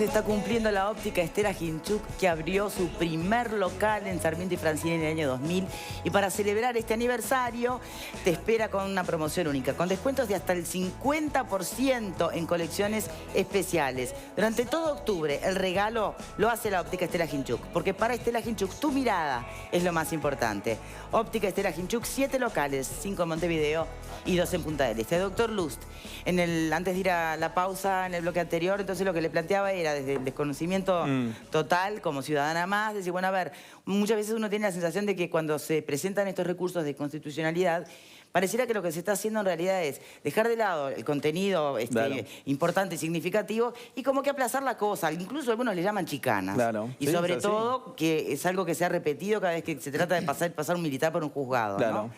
se está cumpliendo la óptica Estela Ginchuk, que abrió su primer local en Sarmiento y Francini en el año 2000. Y para celebrar este aniversario, te espera con una promoción única, con descuentos de hasta el 50% en colecciones especiales. Durante todo octubre, el regalo lo hace la óptica Estela Ginchuk, porque para Estela Ginchuk, tu mirada es lo más importante. Óptica Estela Ginchuk, 7 locales, 5 en Montevideo y 2 en Punta del Este. Doctor Lust, antes de ir a la pausa en el bloque anterior, entonces lo que le planteaba era desde el desconocimiento total, como ciudadana más, decir, bueno, a ver, muchas veces uno tiene la sensación de que cuando se presentan estos recursos de constitucionalidad, pareciera que lo que se está haciendo en realidad es dejar de lado el contenido claro, importante y significativo y como que aplazar la cosa. Incluso algunos le llaman chicanas. Claro. Y sí, sobre todo que es algo que se ha repetido cada vez que se trata de pasar un militar por un juzgado. Claro. ¿No?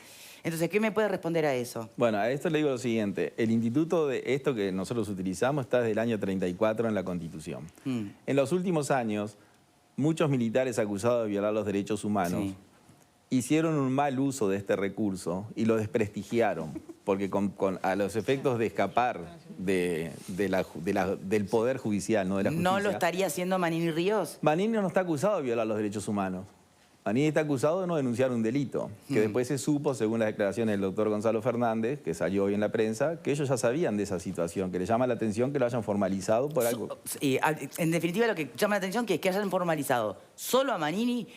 Entonces, ¿qué me puede responder a eso? Bueno, a esto le digo lo siguiente. El instituto de esto que nosotros utilizamos está desde el año 34 en la Constitución. En los últimos años, muchos militares acusados de violar los derechos humanos hicieron un mal uso de este recurso y lo desprestigiaron, porque a los efectos de escapar del Poder Judicial, no de la justicia. ¿No lo estaría haciendo Manini Ríos? Manini no está acusado de violar los derechos humanos. Manini está acusado de no denunciar un delito, que después se supo, según las declaraciones del doctor Gonzalo Fernández, que salió hoy en la prensa, que ellos ya sabían de esa situación, que le llama la atención que lo hayan formalizado por algo. Y en definitiva lo que llama la atención es que hayan formalizado solo a Manini.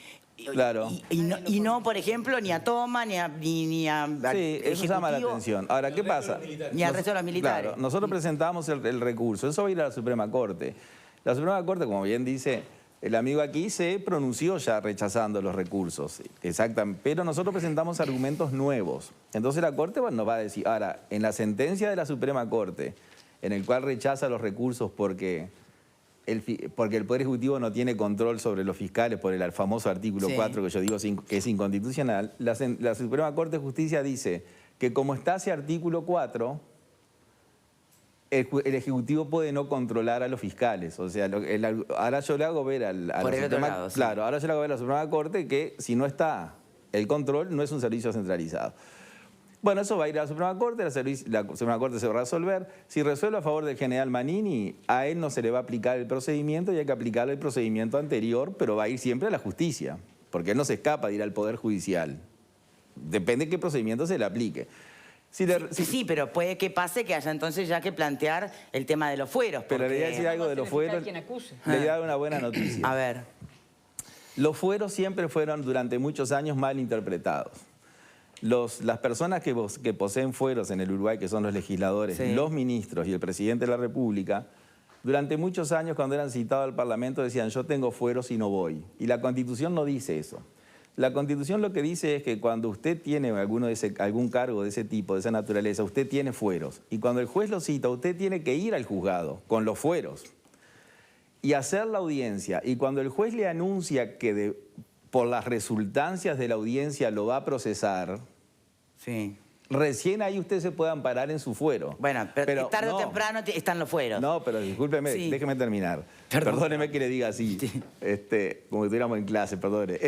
Claro. Y no, por ejemplo, ni a Toma, ni a sí, eso llama la atención. Ahora, ¿qué pasa? Ni al resto de los militares. Claro, nosotros presentamos el recurso, eso va a ir a la Suprema Corte. La Suprema Corte, como bien dice el amigo aquí, se pronunció ya rechazando los recursos, exactamente, pero nosotros presentamos argumentos nuevos. Entonces la Corte nos va a decir, ahora, en la sentencia de la Suprema Corte, en el cual rechaza los recursos porque el Poder Ejecutivo no tiene control sobre los fiscales por el famoso artículo 4 que yo digo que es inconstitucional, la Suprema Corte de Justicia dice que como está ese artículo 4, el Ejecutivo puede no controlar a los fiscales. O sea, ahora yo le hago ver a la Suprema, lado, claro, ahora yo le hago ver a la Suprema Corte que si no está el control, no es un servicio centralizado. Bueno, eso va a ir a la Suprema Corte, la Suprema Corte se va a resolver. Si resuelve a favor del general Manini, a él no se le va a aplicar el procedimiento y hay que aplicarle el procedimiento anterior, pero va a ir siempre a la justicia, porque él no se escapa de ir al Poder Judicial. Depende de qué procedimiento se le aplique. Sí, pero puede que pase que haya entonces ya que plantear el tema de los fueros. Pero le voy a decir algo de los fueros. Le voy a dar una buena noticia. A ver. Los fueros siempre fueron durante muchos años mal interpretados. Las personas que poseen fueros en el Uruguay, que son los legisladores, los ministros y el presidente de la República, durante muchos años cuando eran citados al Parlamento decían yo tengo fueros y no voy. Y la Constitución no dice eso. La Constitución lo que dice es que cuando usted tiene algún cargo de ese tipo, de esa naturaleza, usted tiene fueros. Y cuando el juez lo cita, usted tiene que ir al juzgado con los fueros y hacer la audiencia. Y cuando el juez le anuncia que por las resultancias de la audiencia lo va a procesar, recién ahí usted se puede amparar en su fuero. Bueno, pero tarde o temprano están los fueros. No, pero discúlpeme, déjeme terminar. Perdóneme que le diga así, como si estuviéramos en clase, perdone.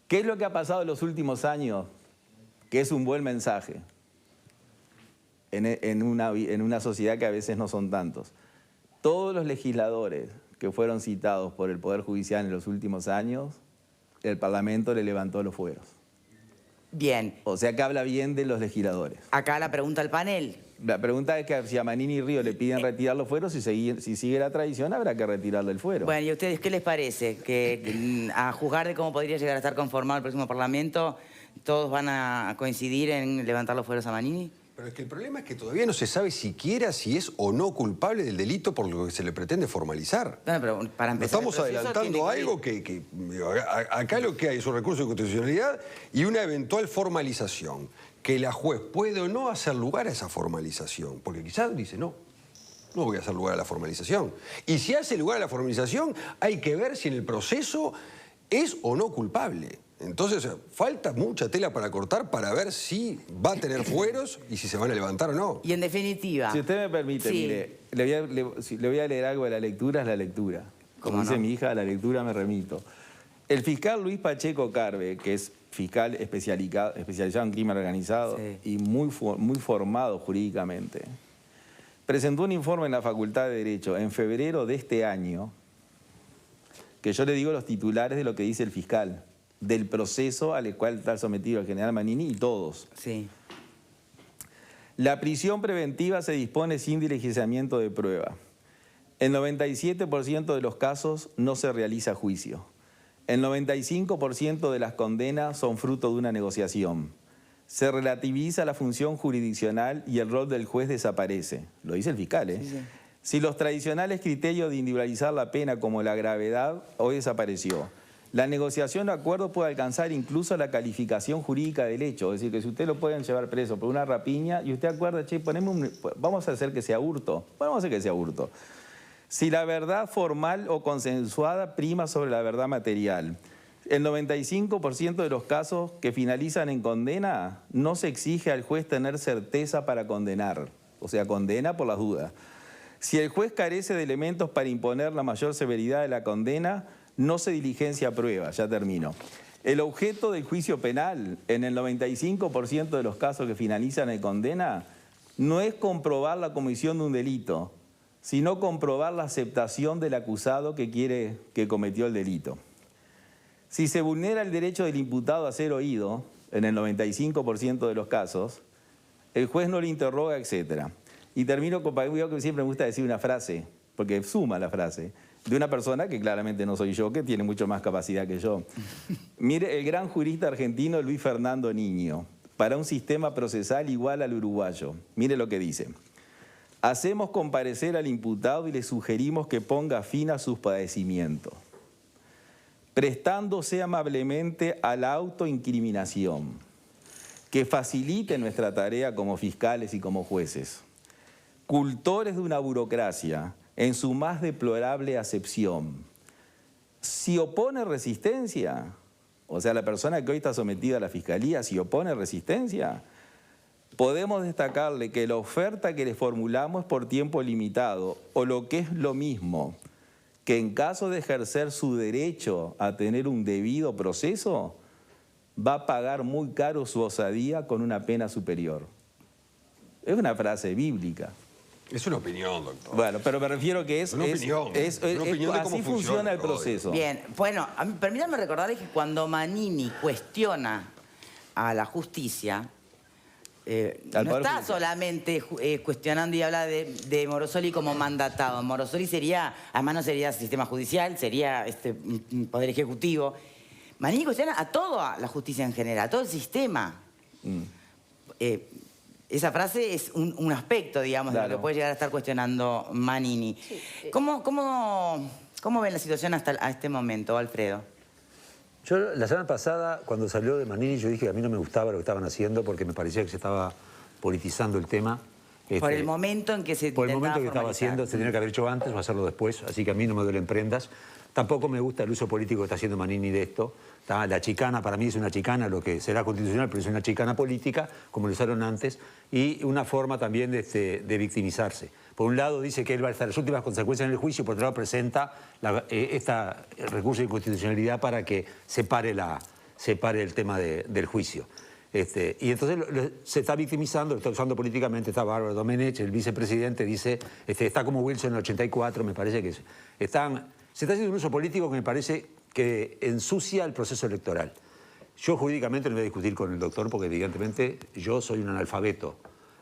¿Qué es lo que ha pasado en los últimos años? Que es un buen mensaje en una sociedad que a veces no son tantos. Todos los legisladores que fueron citados por el Poder Judicial en los últimos años, el Parlamento le levantó los fueros. Bien. O sea que habla bien de los legisladores. Acá la pregunta al panel. La pregunta es que si a Manini y Ríos le piden retirar los fueros, si sigue la tradición, habrá que retirarle el fuero. Bueno, ¿y a ustedes qué les parece? Que a juzgar de cómo podría llegar a estar conformado el próximo Parlamento, ¿todos van a coincidir en levantar los fueros a Manini? Pero es que el problema es que todavía no se sabe siquiera si es o no culpable del delito por lo que se le pretende formalizar. No, pero para empezar, estamos adelantando algo que acá lo que hay es un recurso de constitucionalidad y una eventual formalización, que la juez puede o no hacer lugar a esa formalización, porque quizás dice no voy a hacer lugar a la formalización. Y si hace lugar a la formalización, hay que ver si en el proceso es o no culpable. Entonces, falta mucha tela para cortar para ver si va a tener fueros y si se van a levantar o no. Y en definitiva... Si usted me permite, mire, le voy a leer algo de la lectura, es la lectura. Como dice mi hija, a la lectura me remito. El fiscal Luis Pacheco Carve, que es fiscal especializado en crimen organizado y muy formado jurídicamente, presentó un informe en la Facultad de Derecho en febrero de este año, que yo le digo los titulares de lo que dice el fiscal, del proceso al cual está sometido el general Manini y todos. Sí. La prisión preventiva se dispone sin diligenciamiento de prueba. En 97% de los casos no se realiza juicio. El 95% de las condenas son fruto de una negociación. Se relativiza la función jurisdiccional y el rol del juez desaparece. Lo dice el fiscal, ¿eh? Sí, sí. Si los tradicionales criterios de individualizar la pena como la gravedad hoy desapareció. La negociación o acuerdo puede alcanzar incluso la calificación jurídica del hecho. Es decir, que si usted lo pueden llevar preso por una rapiña y usted acuerda, che, vamos a hacer que sea hurto. Bueno, vamos a hacer que sea hurto. Si la verdad formal o consensuada prima sobre la verdad material. El 95% de los casos que finalizan en condena no se exige al juez tener certeza para condenar. O sea, condena por las dudas. Si el juez carece de elementos para imponer la mayor severidad de la condena, no se diligencia prueba. Ya termino. El objeto del juicio penal, en el 95% de los casos que finalizan en condena, no es comprobar la comisión de un delito, sino comprobar la aceptación del acusado que cometió el delito. Si se vulnera el derecho del imputado a ser oído, en el 95% de los casos, el juez no le interroga, etc. Y termino con algo que siempre me gusta decir una frase, porque suma la frase, de una persona que claramente no soy yo, que tiene mucho más capacidad que yo. Mire, el gran jurista argentino Luis Fernando Niño, para un sistema procesal igual al uruguayo. Mire lo que dice. Hacemos comparecer al imputado y le sugerimos que ponga fin a sus padecimientos, prestándose amablemente a la autoincriminación, que facilite nuestra tarea como fiscales y como jueces, cultores de una burocracia en su más deplorable acepción. Si opone resistencia, o sea, la persona que hoy está sometida a la fiscalía, si opone resistencia, podemos destacarle que la oferta que le formulamos es por tiempo limitado, o lo que es lo mismo, que en caso de ejercer su derecho a tener un debido proceso, va a pagar muy caro su osadía con una pena superior. Es una frase bíblica. Es una opinión, doctor. Bueno, pero me refiero que es una opinión de así cómo funciona el proceso. Bien, bueno, permítanme recordarles que cuando Manini cuestiona a la justicia, no está solamente cuestionando y habla de Morosoli como mandatado. Morosoli sería, además no sería sistema judicial, sería un poder ejecutivo. Manini cuestiona a toda la justicia en general, a todo el sistema. Esa frase es un aspecto, digamos, claro, de lo que puede llegar a estar cuestionando Manini. Sí. ¿Cómo ven la situación hasta este momento, Alfredo? Yo la semana pasada, cuando salió de Manini, yo dije que a mí no me gustaba lo que estaban haciendo porque me parecía que se estaba politizando el tema. Por el momento en que se Por el momento que estaba haciendo, se tenía que haber hecho antes o hacerlo después, así que a mí no me duelen prendas. Tampoco me gusta el uso político que está haciendo Manini de esto. La chicana, para mí es una chicana, lo que será constitucional, pero es una chicana política, como lo usaron antes, y una forma también de victimizarse. Por un lado dice que él va a estar las últimas consecuencias en el juicio, por otro lado presenta el recurso de inconstitucionalidad para que separe el tema del juicio. Y entonces se está victimizando, lo está usando políticamente, está Bárbara Domenech, el vicepresidente, dice, está como Wilson en el 84, me parece que se está haciendo un uso político que me parece que ensucia el proceso electoral. Yo jurídicamente no voy a discutir con el doctor porque evidentemente yo soy un analfabeto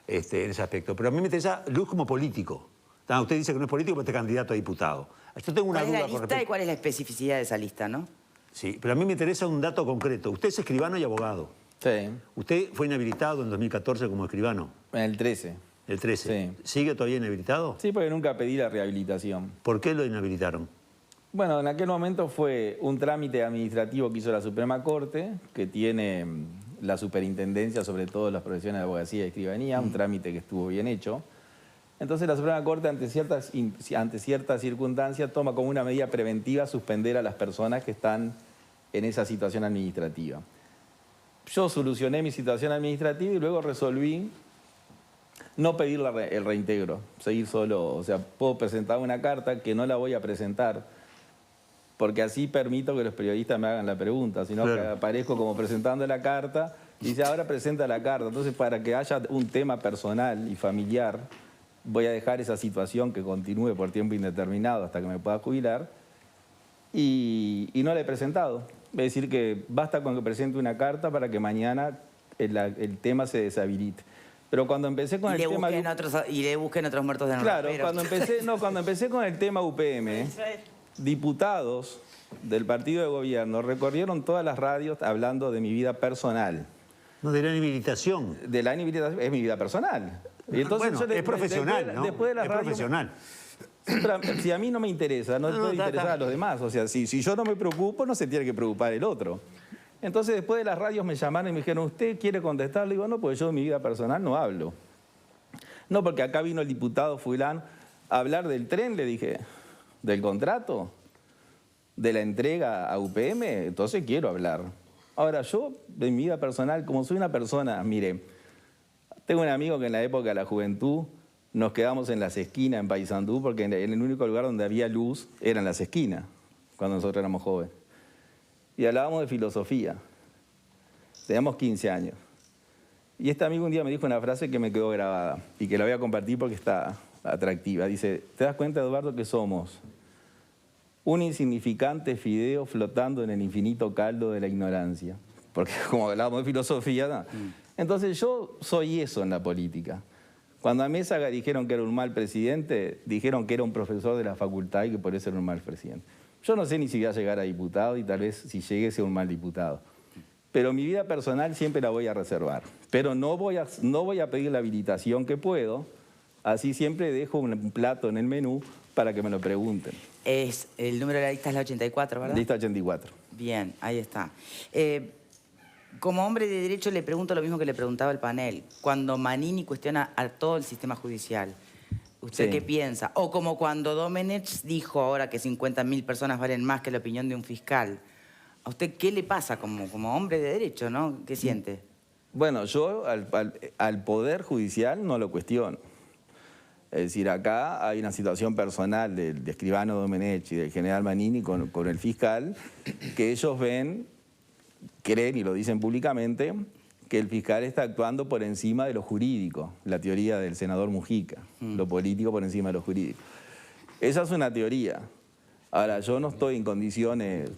en ese aspecto, pero a mí me interesa Luz como político. Usted dice que no es político, pero es candidato a diputado. Yo tengo una duda con respecto... ¿Cuál es la lista y cuál es la especificidad de esa lista, no? Sí, pero a mí me interesa un dato concreto. Usted es escribano y abogado. Sí. Usted fue inhabilitado en 2014 como escribano. En el 13. El 13. Sí. ¿Sigue todavía inhabilitado? Sí, porque nunca pedí la rehabilitación. ¿Por qué lo inhabilitaron? Bueno, en aquel momento fue un trámite administrativo que hizo la Suprema Corte, que tiene la superintendencia sobre todas las profesiones de abogacía y escribanía, un trámite que estuvo bien hecho. Entonces la Suprema Corte, ante ciertas circunstancias, toma como una medida preventiva suspender a las personas que están en esa situación administrativa. Yo solucioné mi situación administrativa y luego resolví no pedir el reintegro, seguir solo. O sea, puedo presentar una carta que no la voy a presentar, porque así permito que los periodistas me hagan la pregunta, sino claro, que aparezco como presentando la carta, y dice, ahora presenta la carta. Entonces, para que haya un tema personal y familiar, voy a dejar esa situación que continúe por tiempo indeterminado hasta que me pueda jubilar, y no la he presentado. Es decir, que basta con que presente una carta para que mañana el tema se deshabilite. Pero cuando empecé con el tema... Y le busquen otros muertos de nuevo. Claro, cuando empecé con el tema UPM, diputados del partido de gobierno recorrieron todas las radios hablando de mi vida personal. No, de la inhabilitación. De la inhabilitación, es mi vida personal. Y entonces bueno, es profesional, ¿no? Después de las es radios, profesional. Si a mí no me interesa, no puede interesar a los demás. O sea, si yo no me preocupo, no se tiene que preocupar el otro. Entonces, después de las radios me llamaron y me dijeron, ¿usted quiere contestar? Le digo, no, porque yo de mi vida personal no hablo. No, porque acá vino el diputado fulano a hablar del tren, le dije, del contrato, de la entrega a UPM, entonces quiero hablar. Ahora, yo de mi vida personal, como soy una persona, mire, tengo un amigo que en la época de la juventud nos quedamos en las esquinas en Paysandú, porque en el único lugar donde había luz eran las esquinas, cuando nosotros éramos jóvenes. Y hablábamos de filosofía. Teníamos 15 años. Y este amigo un día me dijo una frase que me quedó grabada y que la voy a compartir porque está atractiva. Dice, ¿te das cuenta, Eduardo, que somos un insignificante fideo flotando en el infinito caldo de la ignorancia? Porque como hablábamos de filosofía, ¿no? Entonces yo soy eso en la política. Cuando a Mésaga dijeron que era un mal presidente, dijeron que era un profesor de la facultad y que por eso era un mal presidente. Yo no sé ni si voy a llegar a diputado y tal vez si llegue sea un mal diputado. Pero mi vida personal siempre la voy a reservar. Pero no voy a pedir la habilitación que puedo, así siempre dejo un plato en el menú para que me lo pregunten. El número de la lista es la 84, ¿verdad? Lista 84. Bien, ahí está. Como hombre de derecho le pregunto lo mismo que le preguntaba el panel. Cuando Manini cuestiona a todo el sistema judicial, ¿usted sí. qué piensa? O como cuando Domenech dijo ahora que 50.000 personas valen más que la opinión de un fiscal. ¿A usted qué le pasa como hombre de derecho, no? ¿Qué siente? Bueno, yo al Poder Judicial no lo cuestiono. Es decir, acá hay una situación personal del escribano Domenech y del general Manini con el fiscal, que ellos creen y lo dicen públicamente, que el fiscal está actuando por encima de lo jurídico, la teoría del senador Mujica, lo político por encima de lo jurídico. Esa es una teoría. Ahora, yo no estoy en condiciones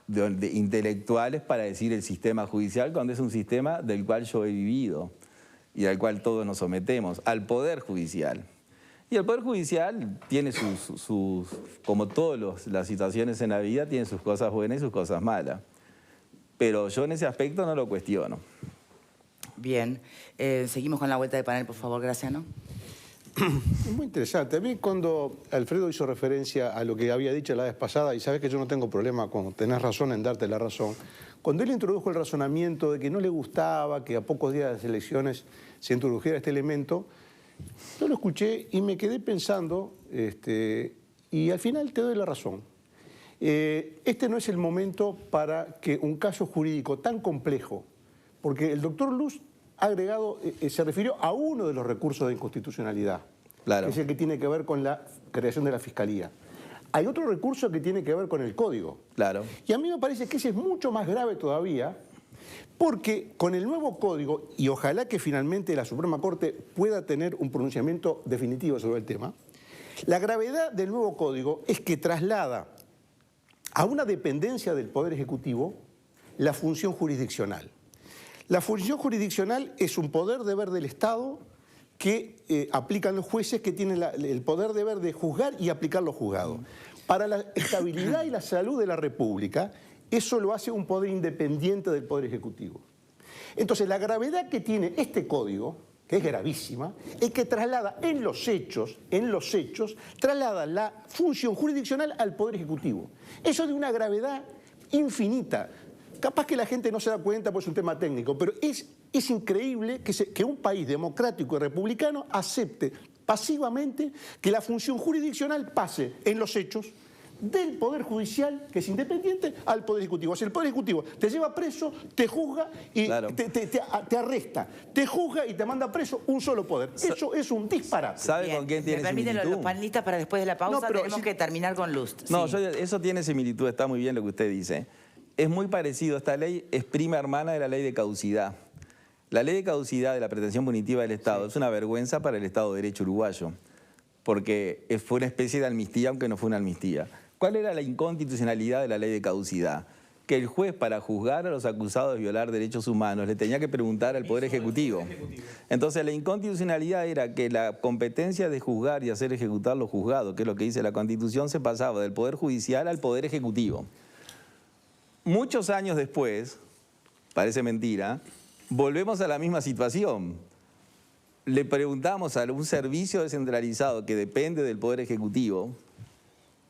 intelectuales para decir el sistema judicial cuando es un sistema del cual yo he vivido y al cual todos nos sometemos, al Poder Judicial. Y el Poder Judicial tiene como todas las situaciones en la vida, tiene sus cosas buenas y sus cosas malas. Pero yo en ese aspecto no lo cuestiono. Bien. Seguimos con la vuelta de panel, por favor, Graciano. Es muy interesante. A mí cuando Alfredo hizo referencia a lo que había dicho la vez pasada, y sabes que yo no tengo problema con tener razón en darte la razón, cuando él introdujo el razonamiento de que no le gustaba que a pocos días de las elecciones se introdujera este elemento, yo lo escuché y me quedé pensando, y al final te doy la razón. Este no es el momento para que un caso jurídico tan complejo, porque el doctor Luz ha agregado, se refirió a uno de los recursos de inconstitucionalidad, claro, que es el que tiene que ver con la creación de la Fiscalía. Hay otro recurso que tiene que ver con el Código. Claro. Y a mí me parece que ese es mucho más grave todavía, porque con el nuevo Código, y ojalá que finalmente la Suprema Corte pueda tener un pronunciamiento definitivo sobre el tema, la gravedad del nuevo Código es que traslada a una dependencia del Poder Ejecutivo la función jurisdiccional. La función jurisdiccional es un poder deber del Estado que aplican los jueces que tienen el poder deber de juzgar y aplicar lo juzgado. Para la estabilidad y la salud de la República, eso lo hace un poder independiente del Poder Ejecutivo. Entonces, la gravedad que tiene este código, que es gravísima, es que traslada en los hechos, traslada la función jurisdiccional al Poder Ejecutivo. Eso de una gravedad infinita. Capaz que la gente no se da cuenta porque es un tema técnico, pero es increíble que un país democrático y republicano acepte pasivamente que la función jurisdiccional pase en los hechos del Poder Judicial, que es independiente, al Poder Ejecutivo. O sea, el Poder Ejecutivo te lleva preso, te juzga y claro, te arresta, te juzga y te manda preso un solo poder. Eso es un disparate. ¿Sabe Bien, con quién tiene ¿me permiten similitud? los panelistas para después de la pausa? No, pero tenemos que terminar con Lust. No, Sí. eso tiene similitud, está muy bien lo que usted dice. Es muy parecido, esta ley es prima hermana de la ley de caducidad. La ley de caducidad de la pretensión punitiva del Estado es una vergüenza para el Estado de Derecho uruguayo, porque fue una especie de amnistía, aunque no fue una amnistía. ¿Cuál era la inconstitucionalidad de la ley de caducidad? Que el juez, para juzgar a los acusados de violar derechos humanos, le tenía que preguntar al Poder Ejecutivo. Entonces la inconstitucionalidad era que la competencia de juzgar y hacer ejecutar los juzgados, que es lo que dice la Constitución, se pasaba del Poder Judicial al Poder Ejecutivo. Muchos años después, parece mentira, volvemos a la misma situación. Le preguntamos a un servicio descentralizado que depende del Poder Ejecutivo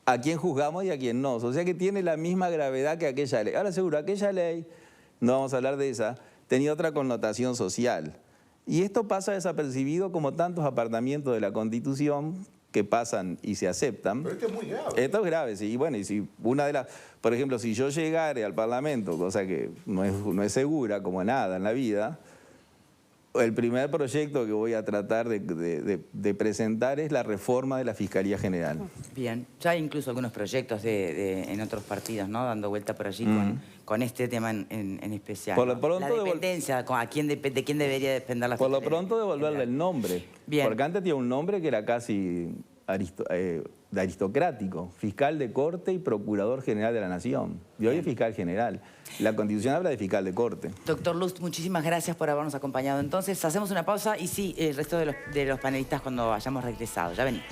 a quién juzgamos y a quién no. O sea que tiene la misma gravedad que aquella ley. Ahora seguro, aquella ley, no vamos a hablar de esa, tenía otra connotación social. Y esto pasa desapercibido como tantos apartamentos de la Constitución que pasan y se aceptan. Pero esto es muy grave. Esto es grave, sí. Y bueno, y si una de las... Por ejemplo, si yo llegare al Parlamento, cosa que no es segura como nada en la vida, el primer proyecto que voy a tratar de presentar es la reforma de la Fiscalía General. Bien, ya hay incluso algunos proyectos en otros partidos, ¿no? Dando vuelta por allí con este tema en especial. Por lo ¿no? pronto la dependencia, de quién debería depender la Por Fiscalía lo pronto devolverle General. el nombre. Bien. Porque antes tenía un nombre que era casi aristocrático, fiscal de corte y procurador general de la Nación. Y hoy es fiscal general. La Constitución habla de fiscal de corte. Doctor Lust, muchísimas gracias por habernos acompañado. Entonces, hacemos una pausa y sí, el resto de los panelistas cuando hayamos regresado. Ya venimos.